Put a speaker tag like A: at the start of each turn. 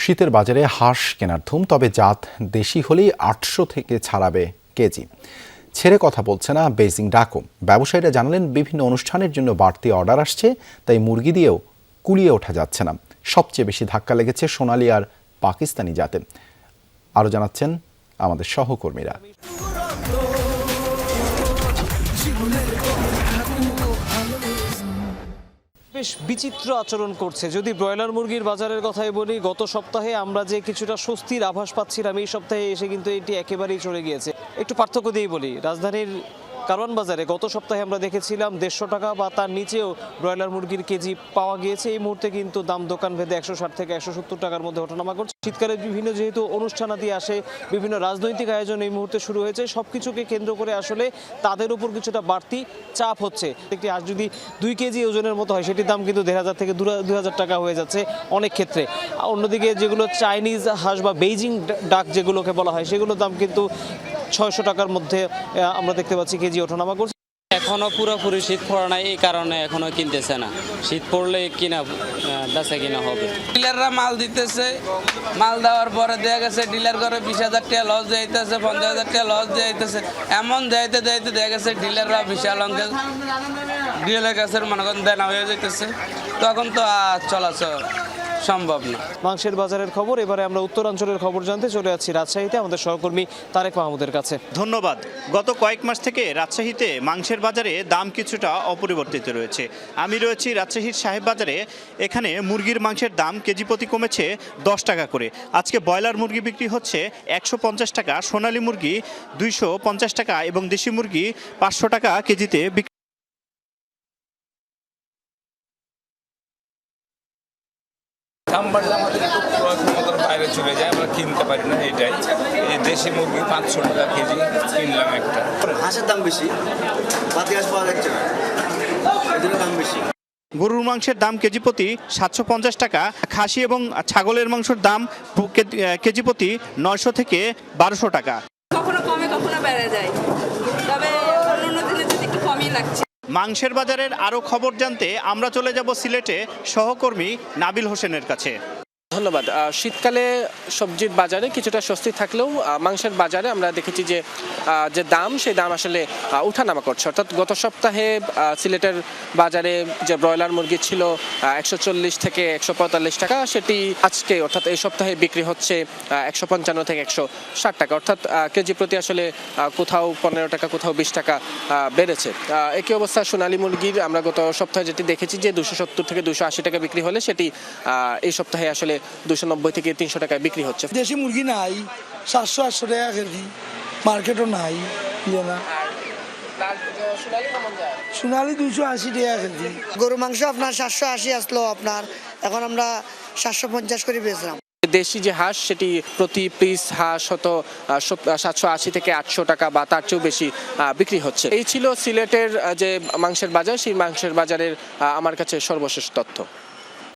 A: শীতের বাজারে হাঁস কেনার ধুম, তবে জাত দেশি হলেই ৮০০ থেকে ছাড়াবে কেজি। ছেড়ে কথা বলছে না বেইজিং ডাকও। ব্যবসায়ীরা জানালেন, বিভিন্ন অনুষ্ঠানের জন্য বাড়তি অর্ডার আসছে, তাই মুরগি দিয়েও কুলিয়ে ওঠা যাচ্ছে না। সবচেয়ে বেশি ধাক্কা লেগেছে সোনালী আর পাকিস্তানি জাতে। আরও জানাচ্ছেন আমাদের সহকর্মীরা।
B: বেশ বিচিত্র আচরণ করছে। যদি ব্রয়লার মুরগির বাজারের কথাই বলি, গত সপ্তাহে আমরা যে কিছুটা স্বস্তির আভাস পাচ্ছিলাম, এই সপ্তাহে এসে কিন্তু এটি একেবারেই চলে গিয়েছে। একটু পার্থক্য দিয়েই বলি, রাজধানীর কারওয়ান বাজারে গত সপ্তাহে আমরা দেখেছিলাম ১৫০ টাকা বা তার নিচেও ব্রয়লার মুরগির কেজি পাওয়া গিয়েছে। এই মুহূর্তে কিন্তু দাম দোকান ভেদে ১৬০ থেকে ১৭০ টাকার মধ্যে ওঠানামা করছে। শীতকালে বিভিন্ন যেহেতু অনুষ্ঠানাদি আসে, বিভিন্ন রাজনৈতিক আয়োজন এই মুহূর্তে শুরু হয়েছে, সবকিছুকে কেন্দ্র করে আসলে তাদের উপর কিছুটা বাড়তি চাপ হচ্ছে। একটি হাঁস যদি ২ কেজি ওজনের মতো হয়, সেটির দাম কিন্তু ১,৫০০ থেকে ২,০০০ টাকা হয়ে যাচ্ছে অনেক ক্ষেত্রে। অন্যদিকে যেগুলো চাইনিজ হাঁস বা বেইজিং ডাক যেগুলোকে বলা হয়, সেগুলোর দাম কিন্তু ৬০০ টাকার মধ্যে আমরা দেখতে পাচ্ছি কেজি ওঠানামা করছে।
C: এখনো পুরোপুরি শীত পড়ে নাই, এই কারণে এখনো কিনতেছে না। শীত পড়লে কিনা বেচা কিনা হবে।
D: ডিলাররা মাল দিতেছে, মাল দেওয়ার পরে দেখা গেছে ডিলার করে ২০,০০০ টাকা লস দিতেছে, ৫০,০০০ টাকা লস দিতেছে। এমন দেয়তে দেখা গেছে ডিলাররা বিশাল অঙ্কের ডিলারের কাছে মনে করেন দেনা হয়ে যেতেছে, তখন তো আর চলাচল সম্ভব না।
B: মাংসের বাজারের খবর, এবারে আমরা উত্তরাঞ্চলের খবর জানতে চলে যাচ্ছি রাজশাহীতে আমাদের সহকর্মী তারেক মাহমুদের কাছে।
E: ধন্যবাদ। গত কয়েক মাস থেকে রাজশাহীতে মাংসের বাজারে দাম কিছুটা অপরিবর্তিত রয়েছে। আমি রয়েছি রাজশাহীর সাহেব বাজারে। এখানে মুরগির মাংসের দাম কেজি প্রতি কমেছে ১০ টাকা করে। আজকে ব্রয়লার মুরগি বিক্রি হচ্ছে ১৫০ টাকা, সোনালী মুরগি ২৫০ টাকা এবং দেশি মুরগি ৫০০ টাকা কেজিতে বিক্রি।
F: দাম বাড়লে আমাদের একটু ক্রয় ক্ষমতার বাইরে চলে যায়, আমরা কিনতে পারি না। এটাই এই দেশি মুরগি ৫০০ টাকা কেজি কিনলাম একটা।
G: হাঁসের দাম বেশি, বাতি হাঁস পাওয়া যাচ্ছে না, এই জন্য দাম বেশি।
E: গরুর মাংসের দাম কেজি প্রতি ৭৫০ টাকা, খাসি এবং ছাগলের মাংসের দাম কেজি প্রতি ৯০০ থেকে ১২০০ টাকা।
H: কখনো কমে কখনো বেড়ে যায়, তবে অন্য দিনে যদি একটু কমই লাগছে।
E: মাংসের বাজারের আরও খবর জানতে আমরা চলে যাব সিলেটে সহকর্মী নাবিল হোসেনের কাছে।
I: ধন্যবাদ। শীতকালে সবজির বাজারে কিছুটা স্বস্তি থাকলেও মাংসের বাজারে আমরা দেখেছি যে দাম, সেই দাম আসলে উঠানামা করছে। অর্থাৎ গত সপ্তাহে সিলেটের বাজারে যে ব্রয়লার মুরগি ছিল ১৪০ থেকে ১৪৫ টাকা, সেটি আজকে অর্থাৎ এই সপ্তাহে বিক্রি হচ্ছে ১৫৫ থেকে ১৬০ টাকা। অর্থাৎ কেজি প্রতি আসলে কোথাও ১৫ টাকা, কোথাও ২০ টাকা বেড়েছে। একই অবস্থা সোনালী মুরগির আমরা গত সপ্তাহে যেটি দেখেছি যে ২৭০ থেকে ২৮০ টাকা বিক্রি হলে, সেটি এই সপ্তাহে আসলে ২৯০ থেকে ৩০০ টাকায় বিক্রি হচ্ছে।
J: দেশি মুরগি নাই, ৭০০-৮০০ টাকা কেজি, মার্কেটও নাই। সোনালি ২৮০ টাকা কেজি।
K: গরু মাংস আপনার ৭৮০ আসলো, আপনার এখন আমরা ৭৫০ করে বেচলাম।
I: দেশি যে হাঁস, সেটি প্রতি পিস হাঁস হয়তো ৭৮০ থেকে ৮০০ টাকা বা তার চেয়েও বেশি বিক্রি হচ্ছে। এই ছিল সিলেটের যে মাংসের বাজার, সেই মাংসের বাজারের আমার কাছে সর্বশেষ তথ্য।